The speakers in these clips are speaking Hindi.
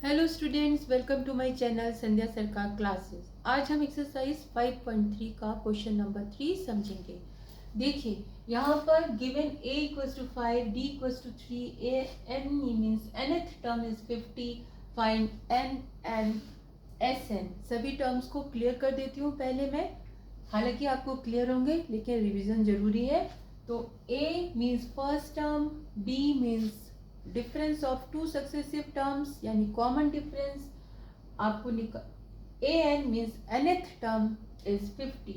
Hello students, welcome to my channel Sandhya Sarkar classes. आज हम एक्सरसाइज 5.3 का क्वेश्चन नंबर 3 समझेंगे। देखिए यहाँ पर given a equals to 5, d equals to 3, a n means nth term is 50, find n and sn। सभी टर्म्स को क्लियर कर देती हूँ पहले मैं, हालांकि आपको क्लियर होंगे लेकिन रिवीजन जरूरी है। तो a means first term, d means difference of two successive terms यानी कॉमन डिफरेंस आपको निकाल। A N means nth term is 50।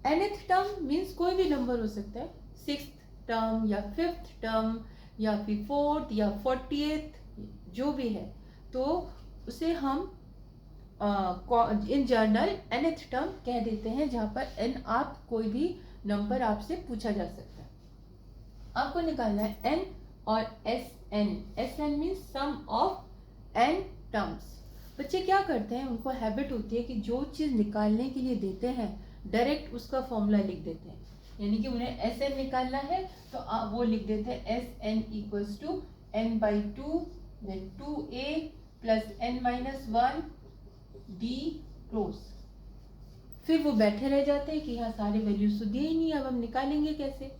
nth term means कोई भी नंबर हो सकता है, 6th टर्म या 5th टर्म या फिर 4th या 40th जो भी है, तो उसे हम इन जर्नल nth टर्म कह देते हैं, जहां पर n आप कोई भी नंबर आपसे पूछा जा सकता है। आपको निकालना है n और S N means sum of N terms. बच्चे क्या करते हैं, उनको हैबिट होती है कि जो चीज़ निकालने के लिए देते हैं डायरेक्ट उसका फॉर्मूला लिख देते हैं, यानी कि उन्हें एस एन निकालना है तो वो लिख देते हैं S N equals to N by two, then 2a plus n minus 1 d close. फिर वो बैठे रह जाते हैं कि यहाँ सारे वैल्यूज तो दिए ही नहीं, अब हम निकालेंगे कैसे।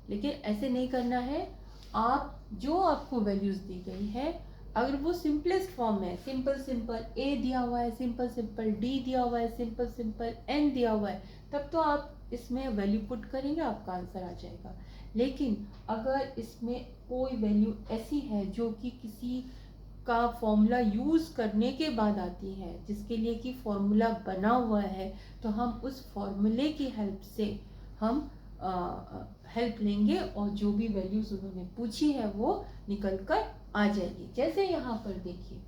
लेकिन ऐसे नहीं करना है। आप जो आपको वैल्यूज दी गई है, अगर वो सिंपलेस्ट फॉर्म है, सिंपल सिंपल a दिया हुआ है, सिंपल सिंपल d दिया हुआ है, सिंपल सिंपल n दिया हुआ है, तब तो आप इसमें वैल्यू पुट करेंगे, आपका आंसर आ जाएगा। लेकिन अगर इसमें कोई वैल्यू ऐसी है जो कि किसी का फॉर्मूला यूज करने के बाद आती है, जिसके लिए कि फॉर्मूला बना हुआ है, तो हम उस फॉर्मूले की हेल्प से हम हेल्प लेंगे और जो भी वैल्यूज उन्होंने पूछी है वो निकल कर आ जाएगी। जैसे यहाँ पर देखिए,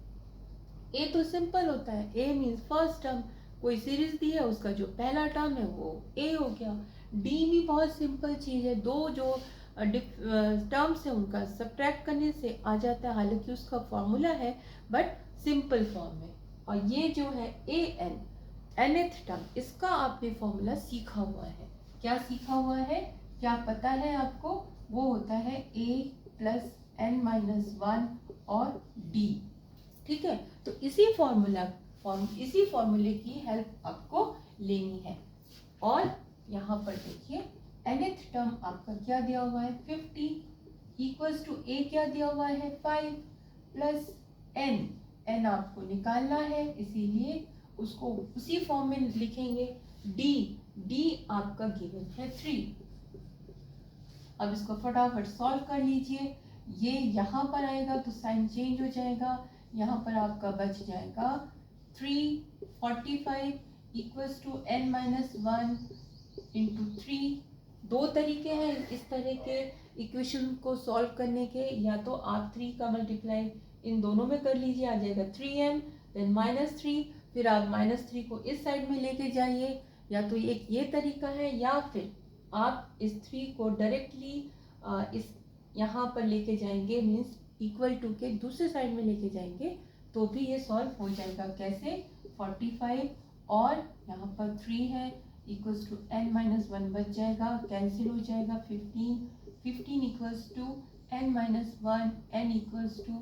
ए तो सिंपल होता है, ए मीन्स फर्स्ट टर्म, कोई सीरीज दी है उसका जो पहला टर्म है वो ए हो गया। डी भी बहुत सिंपल चीज है, दो जो टर्म्स है उनका सब्ट्रैक्ट करने से आ जाता है, हालांकि उसका फॉर्मूला है बट सिंपल फॉर्म में। और ये जो है ए एन, nth टर्म, इसका आपने फॉर्मूला सीखा हुआ है। क्या सीखा हुआ है, क्या पता है आपको? वो होता है a प्लस एन माइनस 1 और d। ठीक है, तो इसी फॉर्मूले की हेल्प आपको लेनी है। और यहाँ पर देखिए nth टर्म आपका क्या दिया हुआ है 50 इक्वल्स टू a क्या दिया हुआ है 5 प्लस n आपको निकालना है, इसीलिए उसको उसी फॉर्म में लिखेंगे। d आपका गिवन है 3। अब इसको फटाफट सॉल्व कर लीजिए। ये यहाँ पर आएगा तो साइन चेंज हो जाएगा, यहाँ पर आपका बच जाएगा 345 equals to n minus 1 into 3। दो तरीके हैं इस तरह के इक्वेशन को सॉल्व करने के, या तो आप 3 का मल्टीप्लाई इन दोनों में कर लीजिए, आ जाएगा 3n, देन माइनस 3, फिर आप माइनस 3 को इस साइड में लेके जाइए, या तो एक ये तरीका है, या फिर आप इस 3 को डायरेक्टली इस यहाँ पर लेके जाएंगे, मीन्स इक्वल टू के दूसरे साइड में लेके जाएंगे, तो भी ये सॉल्व हो जाएगा। कैसे? 45 और यहाँ पर 3 है इक्वल्स टू n माइनस 1 बच जाएगा, कैंसिल हो जाएगा। 15 equals to n minus 1, n equals to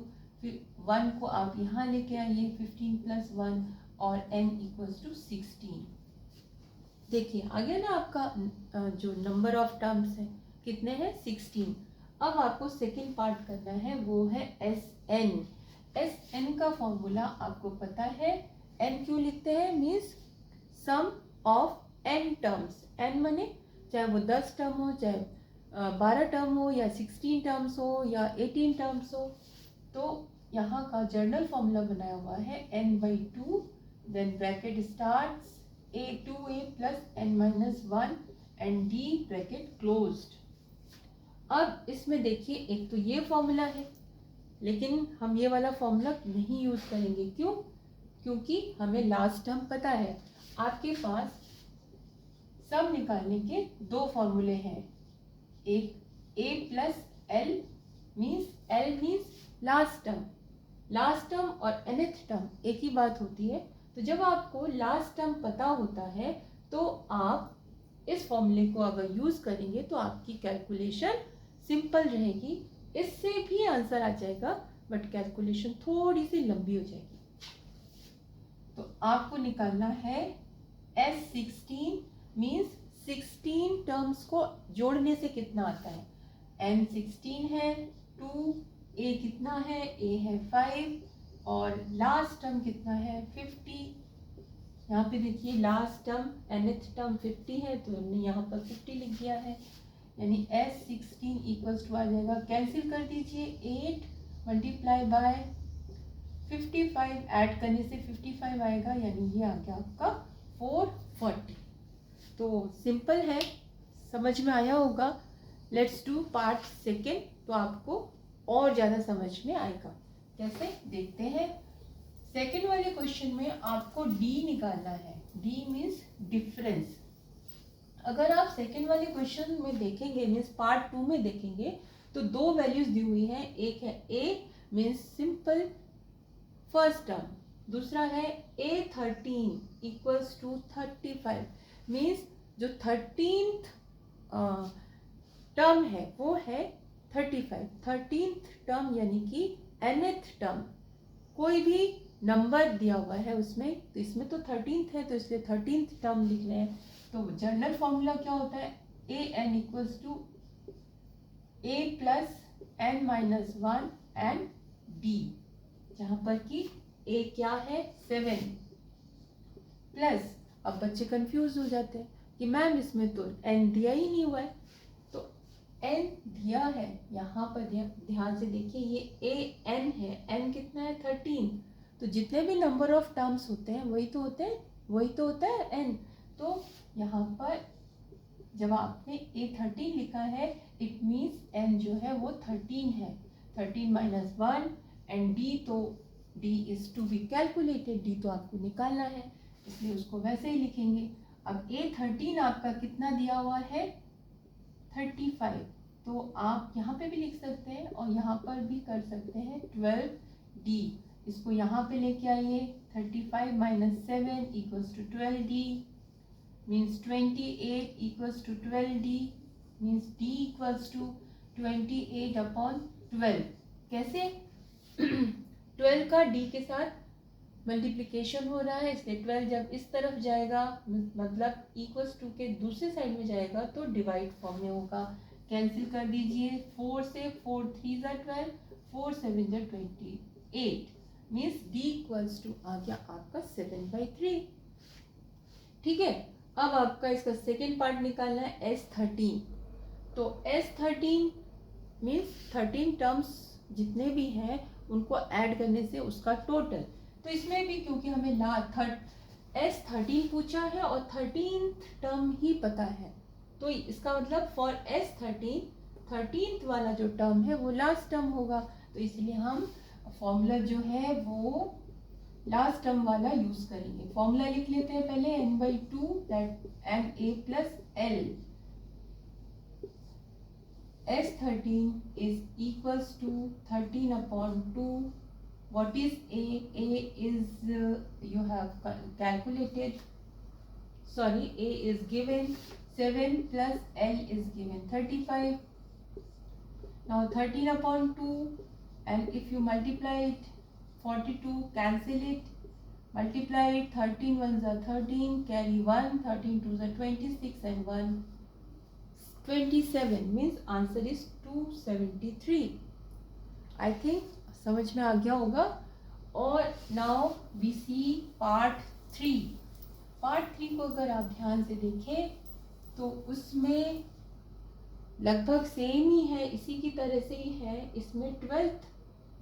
1 को आप यहाँ लेके आइए, 15 प्लस 1 और n इक्वल्स टू 16। देखिए आ गया ना आपका जो नंबर ऑफ टर्म्स है, कितने हैं 16। अब आपको सेकेंड पार्ट करना है, वो है एस एन का फॉर्मूला आपको पता है। एन क्यों लिखते हैं, means sum of N terms. N माने चाहे वो 10 टर्म हो, चाहे 12 टर्म हो, या 16 टर्म्स हो, या 18 टर्म्स हो। तो यहाँ का जर्नल फॉर्मूला बनाया हुआ है n by 2, then bracket starts a2a plus n minus 1 and d bracket closed. अब इसमें देखिए एक तो ये फॉर्मूला है, लेकिन हम ये वाला फॉर्मूला नहीं यूज करेंगे। क्यों? क्योंकि हमें लास्ट टर्म पता है। आपके पास सम निकालने के दो फॉर्मूले हैं, एक a plus l means last term और nth टर्म एक ही बात होती है। तो जब आपको लास्ट टर्म पता होता है तो आप इस फॉर्मूले को अगर यूज करेंगे तो आपकी कैलकुलेशन सिंपल रहेगी, इससे भी आंसर आ जाएगा बट कैलकुलेशन थोड़ी सी लंबी हो जाएगी। तो आपको निकालना है S16 मीन्स 16 टर्म्स को जोड़ने से कितना आता है। N16 है 2, A कितना है, A है 5 और लास्ट टर्म कितना है 50। यहाँ पे देखिए लास्ट टर्म nth टर्म 50 है तो हमने यहाँ पर 50 लिख दिया है, यानी S16 इक्वल्स टू आ जाएगा, कैंसिल कर दीजिए 8 मल्टीप्लाई बाय 55, ऐड करने से 55 आएगा, यानी ये आ गया आपका 440। तो सिंपल है, समझ में आया होगा। लेट्स डू पार्ट सेकेंड, तो आपको और ज़्यादा समझ में आएगा। कैसे देखते हैं। सेकेंड वाले क्वेश्चन में आपको डी निकालना है। D means difference. अगर आप सेकेंड वाले क्वेश्चन में देखेंगे मीन्स पार्ट 2 में देखेंगे तो दो वैल्यूज दी हुई हैं। एक है ए मीन्स सिंपल फर्स्ट टर्म, दूसरा है A13 इक्वल्स टू 35 मीन्स जो 13th टर्म है वो है 35। 13th टर्म यानी कि nth टर्म, कोई भी नंबर दिया हुआ है उसमें, तो इसमें तो 13th है तो इसलिए 13th टर्म लिख रहे हैं। तो जनरल फॉर्मूला क्या होता है, A N equals to A plus N minus 1 and D, जहाँ पर कि ए क्या है 7 प्लस, अब बच्चे कंफ्यूज हो जाते हैं कि मैम इसमें तो एन दिया ही नहीं हुआ है। तो एन दिया है यहाँ पर, ध्यान से देखिए ये ए एन है, एन कितना है 13, तो जितने भी नंबर ऑफ टर्म्स होते हैं वही तो होता है एन। तो यहाँ पर जब आपने A13 लिखा है इट मीन्स एन जो है वो 13 है, 13 माइनस 1 एंड डी, तो D is to be calculated, D तो आपको निकालना है इसलिए उसको वैसे ही लिखेंगे। अब A13 आपका कितना दिया हुआ है 35, तो आप यहाँ पे भी लिख सकते हैं और यहाँ पर भी कर सकते हैं 12D, इसको यहाँ पे लेके आइए 35 minus 7 equals to 12D means 28 equals to 12D means D equals to 28 upon 12। कैसे 12 का D के साथ मल्टीप्लिकेशन हो रहा है इसलिए 12 जब इस तरफ जाएगा मतलब इक्वल्स टू के दूसरे साइड में जाएगा तो डिवाइड फॉर्म में होगा। कैंसिल कर दीजिए, 4 से 4 3 ज़ा 12, 4 7 ज़ा 28 मीन्स D इक्वल्स टू आ गया आपका 7/3। ठीक है, अब आपका इसका सेकेंड पार्ट निकालना है S13। तो S13 मीन्स 13 टर्म्स जितने भी हैं उनको ऐड करने से उसका टोटल। तो इसमें भी क्योंकि हमें S13 पूछा है और 13th टर्म ही पता है, तो इसका मतलब फॉर S13 13th वाला जो टर्म है वो लास्ट टर्म होगा, तो इसलिए हम फॉर्मूला जो है वो लास्ट टर्म वाला यूज करेंगे। फॉर्मूला लिख लेते हैं पहले, n/2 that na plus l, S13 is equals to 13 upon 2। what is a is you have calculated, sorry, a is given 7 plus l is given 35। now 13 upon 2 and if you multiply it 42, cancel it, multiply it, 13 1s are 13, carry 1, 13 2s are 26 and 1 27 means answer is 273। I think समझ में आ गया होगा। और now we see part 3। Part 3 को अगर आप ध्यान से देखें तो उसमें लगभग सेम ही है, इसी की तरह से ही है। इसमें 12th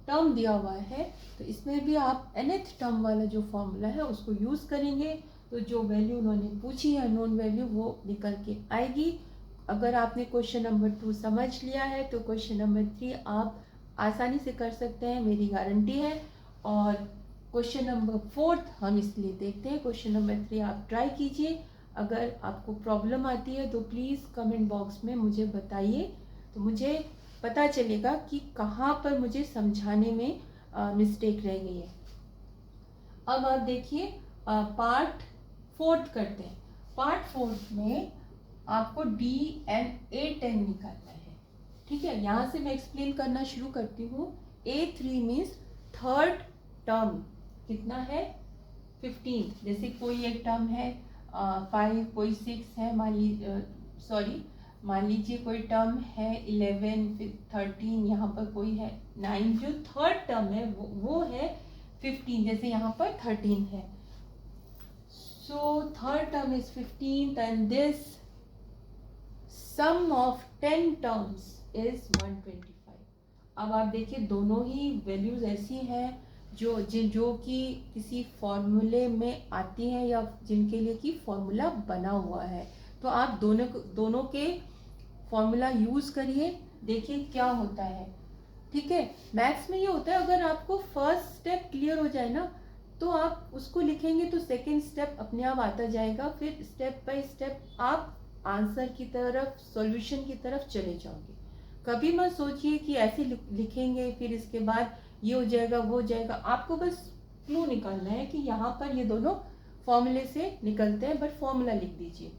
टर्म दिया हुआ है तो इसमें भी आप nth टर्म वाला जो फॉर्मूला है उसको यूज़ करेंगे, तो जो वैल्यू उन्होंने पूछी है नोन वैल्यू वो निकल के आएगी। अगर आपने क्वेश्चन नंबर 2 समझ लिया है तो क्वेश्चन नंबर 3 आप आसानी से कर सकते हैं, मेरी गारंटी है। और क्वेश्चन नंबर 4 हम इसलिए देखते हैं, क्वेश्चन नंबर 3 आप ट्राई कीजिए। अगर आपको प्रॉब्लम आती है तो प्लीज़ कमेंट बॉक्स में मुझे बताइए, तो मुझे पता चलेगा कि कहाँ पर मुझे समझाने में मिस्टेक रह गई है। अब आप देखिए पार्ट 4 करते हैं। पार्ट 4 में आपको D and A10 निकालना है। ठीक है, यहाँ से मैं एक्सप्लेन करना शुरू करती हूँ। A3 मीन्स थर्ड टर्म कितना है 15। जैसे कोई एक टर्म है 5, कोई 6 है, मान लीजिए कोई टर्म है 11, फिर 13, यहाँ पर कोई है 9, जो थर्ड टर्म है वो है 15, जैसे यहाँ पर 13 है। So third term is 15 and this sum of 10 terms is 125। अब आप देखिए दोनों ही वैल्यूज ऐसी हैं जो कि किसी फॉर्मूले में आती हैं या जिनके लिए कि फॉर्मूला बना हुआ है। तो आप दोनों के फॉर्मूला यूज़ करिए, देखिए क्या होता है। ठीक है, मैथ्स में ये होता है अगर आपको फर्स्ट स्टेप क्लियर हो जाए ना तो आप उसको लिखेंगे तो सेकेंड स्टेप अपने आप आता जाएगा, फिर स्टेप बाय स्टेप आप आंसर की तरफ, सॉल्यूशन की तरफ चले जाओगे। कभी मत सोचिए कि ऐसे लिखेंगे फिर इसके बाद ये हो जाएगा वो हो जाएगा। आपको बस क्लू निकालना है कि यहाँ पर ये दोनों फॉर्मूले से निकलते हैं, बट फॉर्मूला लिख दीजिए।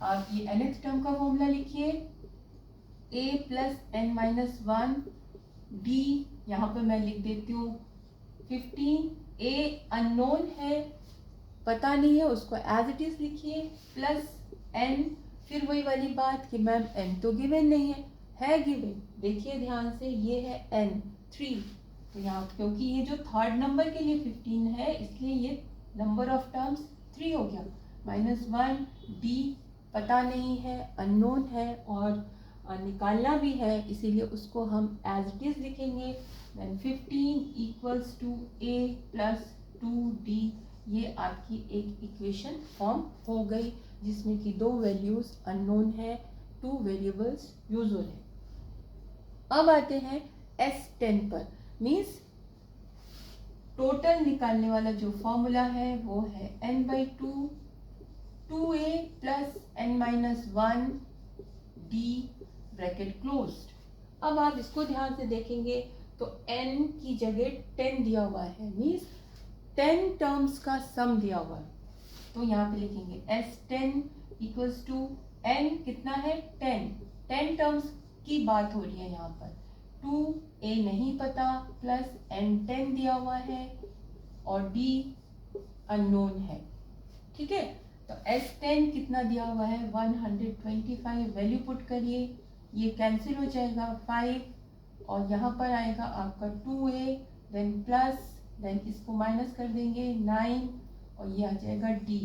आप ये nth टर्म का फॉर्मूला लिखिए, a plus n minus 1 d, यहाँ पर मैं लिख देती हूँ 15। a अननोन है, पता नहीं है, उसको एज इट इज लिखिए, प्लस n, फिर वही वाली बात कि मैम n तो गिवन नहीं है गिवन। देखिए ध्यान से, ये है n 3, तो यहाँ क्योंकि ये जो थर्ड नंबर के लिए 15 है इसलिए ये नंबर ऑफ टर्म्स 3 हो गया। माइनस 1 d पता नहीं है, अननोन है और निकालना भी है, इसीलिए उसको हम एज इट इज लिखेंगे। Then 15 equals to a plus 2d, ये आपकी एक इक्वेशन फॉर्म हो गई जिसमें कि 2 वैल्यूज अननोन है, 2 वेरिएबल्स यूजुअल है। अब आते हैं S10 पर, मीन्स टोटल निकालने वाला जो फॉर्मूला है वो है n/2 2a plus n minus 1 d bracket closed. अब आप इसको ध्यान से देखेंगे तो n की जगह 10 दिया हुआ है, मीन्स 10 टर्म्स का सम दिया हुआ है। तो यहाँ पे लिखेंगे S10 इक्वल्स टू n कितना है 10 टर्म्स की बात हो रही है यहाँ पर। 2a नहीं पता, प्लस n10 दिया हुआ है और d अननोन है। ठीक है, तो S10 कितना दिया हुआ है 125, वैल्यू पुट करिए, ये कैंसिल हो जाएगा 5 और यहाँ पर आएगा आपका 2a, देन प्लस, देन इसको माइनस कर देंगे 9 और ये आ जाएगा d।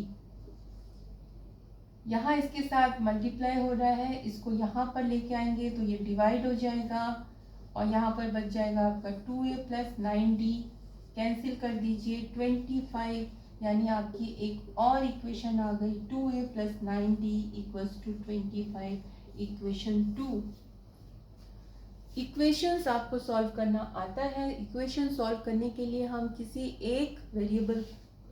यहाँ इसके साथ मल्टीप्लाई हो रहा है, इसको यहाँ पर लेके आएंगे तो ये डिवाइड हो जाएगा और यहाँ पर बच जाएगा आपका 2a प्लस 9d, कैंसिल कर दीजिए 25, यानी आपकी एक और इक्वेशन आ गई 2a plus 9d equals to 25, equation 2। Equations आपको सॉल्व करना आता है। इक्वेशन सॉल्व करने के लिए हम किसी एक वेरिएबल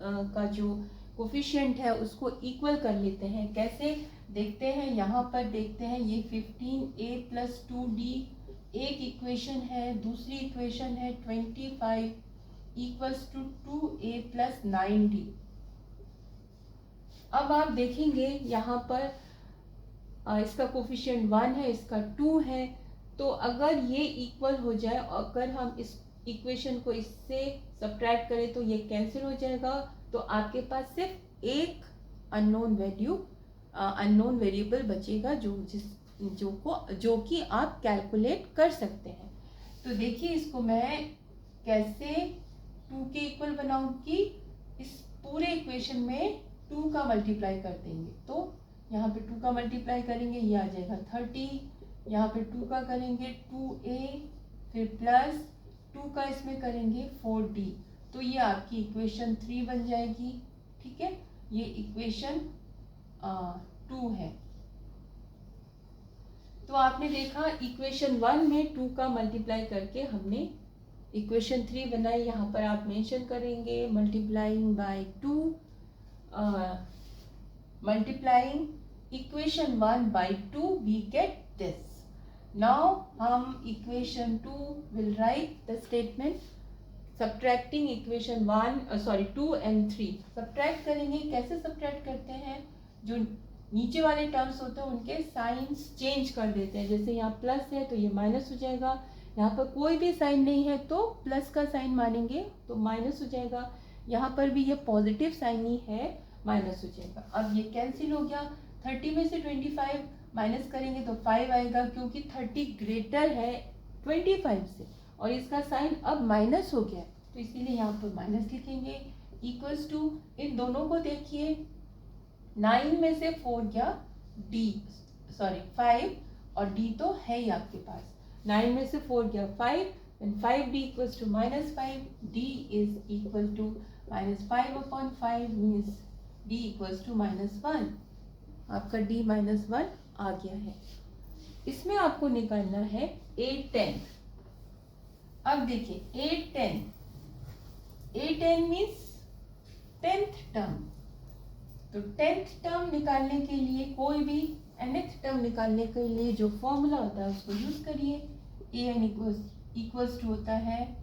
का जो कोफिशिएंट है उसको इक्वल कर लेते हैं। कैसे देखते हैं, यहाँ पर देखते हैं, ये 15a प्लस 2d एक इक्वेशन है, दूसरी इक्वेशन है 25 equals to 2a plus 9d। अब आप देखेंगे यहाँ पर इसका कोफिशिएंट 1 है, इसका 2 है, तो अगर ये इक्वल हो जाए, अगर हम इस इक्वेशन को इससे सब्ट्रैक्ट करें तो ये कैंसिल हो जाएगा, तो आपके पास सिर्फ एक अननोन वेरिएबल बचेगा जो कि आप कैलकुलेट कर सकते हैं। तो देखिए इसको मैं कैसे 2 के इक्वल बनाऊंगी, इस पूरे इक्वेशन में 2 का मल्टीप्लाई कर देंगे, तो यहाँ पे 2 का मल्टीप्लाई करेंगे, ये आ जाएगा 30, यहाँ पे 2 का करेंगे 2a, फिर प्लस 2 का इसमें करेंगे 4d, तो ये आपकी इक्वेशन 3 बन जाएगी। ठीक है, ये इक्वेशन 2 है। तो आपने देखा इक्वेशन 1 में 2 का मल्टीप्लाई करके हमने इक्वेशन 3 बनाई। यहाँ पर आप मेंशन करेंगे multiplying by 2, multiplying equation 1 by 2 we get this. Now हम equation 2 will write the statement subtracting equation 2 and 3। Subtract करेंगे, कैसे सब्ट्रैक्ट करते हैं, जो नीचे वाले टर्म्स होते हैं उनके साइंस चेंज कर देते हैं। जैसे यहाँ प्लस है तो ये माइनस हो जाएगा, यहाँ पर कोई भी साइन नहीं है तो प्लस का साइन मानेंगे तो माइनस हो जाएगा। यहाँ पर भी ये पॉजिटिव साइन ही है, माइनस हो जाएगा। अब ये कैंसिल हो गया। 30 में से 25 माइनस करेंगे तो 5 आएगा, क्योंकि 30 ग्रेटर है 25 से और इसका साइन अब माइनस हो गया, तो इसीलिए यहाँ पर माइनस लिखेंगे। इक्वल्स टू, इन दोनों को देखिए, 9 में से 4 गया डी, सॉरी 5, और डी तो है ही आपके पास। 9 में से 4 गया 5, then 5d equals to -5, d is equal to -5/5 means d equals to -1। आपका d -1 आ गया है। इसमें आपको निकालना है 8/10। अब देखिए 8/10 मीन्स 10th टर्म। तो 10th टर्म निकालने के लिए कोई भी nth टर्म निकालने के लिए जो फॉर्मूला होता है उसको यूज करिए। an इक्वल्स टू होता है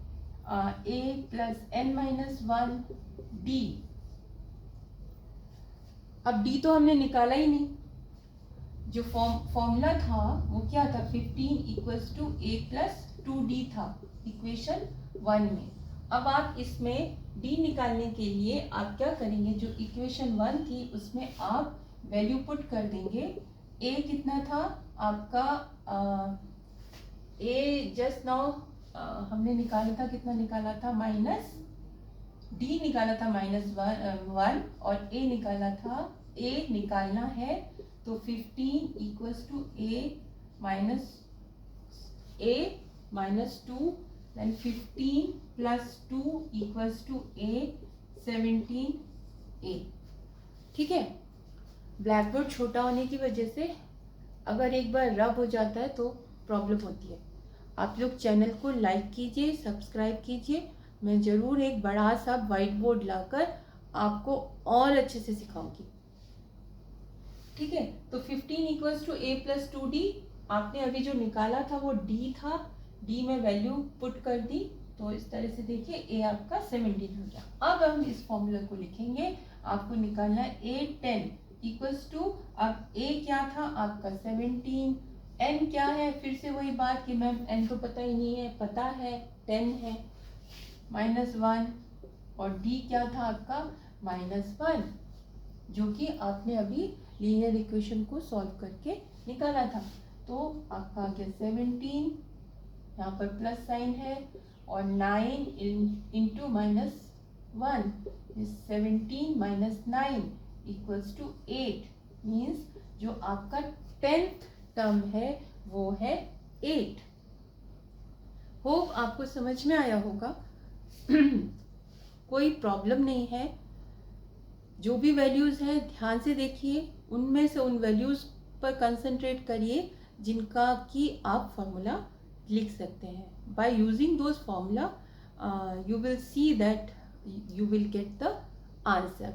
a प्लस n-1 d। अब d तो हमने निकाला ही नहीं, जो फॉर्मूला था वो क्या था, 15 equals to a plus 2d था इक्वेशन 1 में। अब आप इसमें d निकालने के लिए आप क्या करेंगे, जो इक्वेशन 1 थी उसमें आप वैल्यू पुट कर देंगे। a कितना था आपका, a जस्ट नाउ हमने निकाला था, कितना निकाला था, d निकाला था -1 और a निकाला था, a निकालना है तो 15 equals to a minus 2, then 15 plus 2 equals to a 17a। ठीक है, ब्लैक बोर्ड छोटा होने की वजह से अगर एक बार रब हो जाता है तो प्रॉब्लम होती है। आप लोग चैनल को लाइक कीजिए, सब्सक्राइब कीजिए। मैं ज़रूर एक बड़ा सा वाइट बोर्ड लाकर आपको और अच्छे से सिखाऊंगी। ठीक है, तो 15 equals to a plus 2d, आपने अभी जो निकाला था वो d था, d में वैल्यू पुट कर दी, तो इस तरह से देखिए a आपका 17 हो गया। अब हम इस फॉर्मूला को लिखेंगे। आपको निकालना है 8/10 इक्वल्स टू, अब a क्या था आपका 17, n क्या है, फिर से वही बात कि मैम n तो पता ही नहीं है, पता है 10 है, -1, और d क्या था आपका -1, जो कि आपने अभी लीनियर इक्वेशन को सॉल्व करके निकाला था। तो आपका आ गया 17, यहाँ पर प्लस साइन है, और 9 इंटू -1 17 - 9 इक्वल्स टू 8 मीन्स जो आपका 10th टर्म है वो है 8। होप आपको समझ में आया होगा। कोई प्रॉब्लम नहीं है। जो भी वैल्यूज़ हैं ध्यान से देखिए, उनमें से उन वैल्यूज़ पर कंसंट्रेट करिए जिनका कि आप फॉर्मूला लिख सकते हैं। By using those formula you will see that you will get the answer.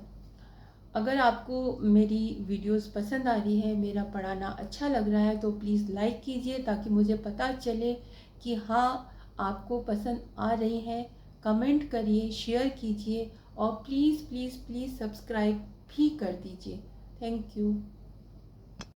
अगर आपको मेरी वीडियोस पसंद आ रही है, मेरा पढ़ाना अच्छा लग रहा है, तो प्लीज़ लाइक कीजिए ताकि मुझे पता चले कि हाँ आपको पसंद आ रही है। कमेंट करिए, शेयर कीजिए और प्लीज़ प्लीज़ प्लीज़ सब्सक्राइब भी कर दीजिए। Thank you.